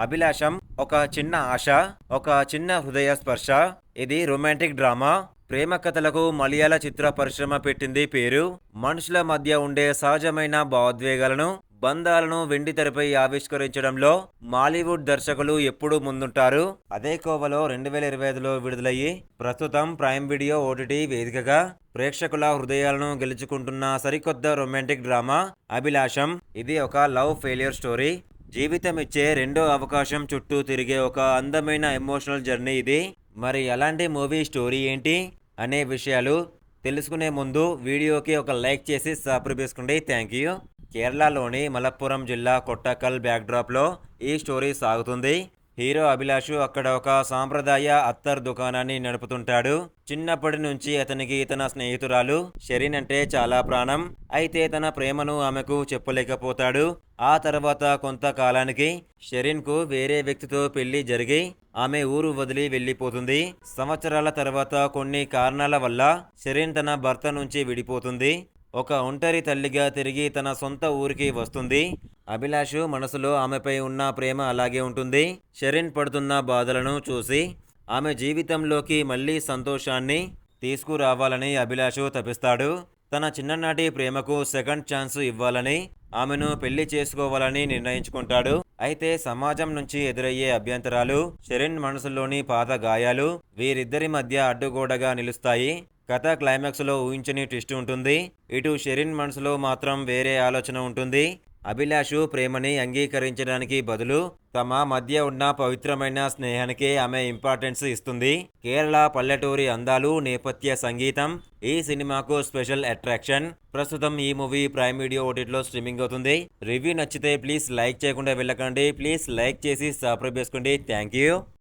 అభిలాషం ఒక చిన్న ఆశ, ఒక చిన్న హృదయ స్పర్శ. ఇది రొమాంటిక్ డ్రామా. ప్రేమ కథలకు మలయాళ చిత్ర పరిశ్రమ పెట్టింది పేరు. మనుషుల మధ్య ఉండే సహజమైన భావోద్వేగాలను, బంధాలను వెండితెరపై ఆవిష్కరించడంలో మాలీవుడ్ దర్శకులు ఎప్పుడూ ముందుంటారు. అదే కోవలో 2025లో విడుదలయ్యి ప్రస్తుతం ప్రైమ్ వీడియో ఓటీటీ వేదికగా ప్రేక్షకుల హృదయాలను గెలుచుకుంటున్న సరికొత్త రొమాంటిక్ డ్రామా అభిలాషం. ఇది ఒక లవ్ ఫెయిల్యూర్ స్టోరీ. జీవితం ఇచ్చే రెండో అవకాశం చుట్టూ తిరిగే ఒక అందమైన ఎమోషనల్ జర్నీ ఇది. మరి అలాంటి మూవీ స్టోరీ ఏంటి అనే విషయాలు తెలుసుకునే ముందు వీడియోకి ఒక లైక్ చేసి సబ్స్క్రైబ్ చేసుకోండి. Thank you. కేరళలోని మలప్పురం జిల్లా కొట్టకల్ బ్యాక్డ్రాప్లో ఈ స్టోరీ సాగుతుంది. హీరో అభిలాషు అక్కడ ఒక సాంప్రదాయ అత్తర్ దుకాణాన్ని నడుపుతుంటాడు. చిన్నప్పటి నుంచి అతనికి తన స్నేహితురాలు షెరిన్ అంటే చాలా ప్రాణం. అయితే తన ప్రేమను ఆమెకు చెప్పలేకపోతాడు. ఆ తర్వాత కొంతకాలానికి షెరిన్కు వేరే వ్యక్తితో పెళ్లి జరిగి ఆమె ఊరు వదిలి వెళ్ళిపోతుంది. సంవత్సరాల తర్వాత కొన్ని కారణాల వల్ల షెరిన్ తన భర్త నుంచి విడిపోతుంది. ఒక ఒంటరి తల్లిగా తిరిగి తన సొంత ఊరికి వస్తుంది. అభిలాషు మనసులో ఆమెపై ఉన్న ప్రేమ అలాగే ఉంటుంది. షెరిన్ పడుతున్న బాధలను చూసి ఆమె జీవితంలోకి మళ్ళీ సంతోషాన్ని తీసుకురావాలని అభిలాషు తపిస్తాడు. తన చిన్ననాటి ప్రేమకు సెకండ్ ఛాన్స్ ఇవ్వాలని, ఆమెను పెళ్లి చేసుకోవాలని నిర్ణయించుకుంటాడు. అయితే సమాజం నుంచి ఎదురయ్యే అభ్యంతరాలు, షెరిన్ మనసులోని పాత గాయాలు వీరిద్దరి మధ్య అడ్డుగోడగా నిలుస్తాయి. కథ క్లైమాక్స్లో ఊహించని ట్విస్ట్ ఉంటుంది. ఇటు షెరిన్ మనసులో మాత్రం వేరే ఆలోచన ఉంటుంది. అభిలాషు ప్రేమని అంగీకరించడానికి బదులు తమ మధ్య ఉన్న పవిత్రమైన స్నేహానికి ఆమె ఇంపార్టెన్స్ ఇస్తుంది. కేరళ పల్లెటూరి అందాలు, నేపథ్య సంగీతం ఈ సినిమాకు స్పెషల్ అట్రాక్షన్. ప్రస్తుతం ఈ మూవీ ప్రైమ్ వీడియో ఓటీటీలో స్ట్రీమింగ్ అవుతుంది. రివ్యూ నచ్చితే ప్లీజ్ లైక్ చేయకుండా వెళ్ళకండి. ప్లీజ్ లైక్ చేసి సబ్స్క్రైబ్ చేసుకోండి. Thank you.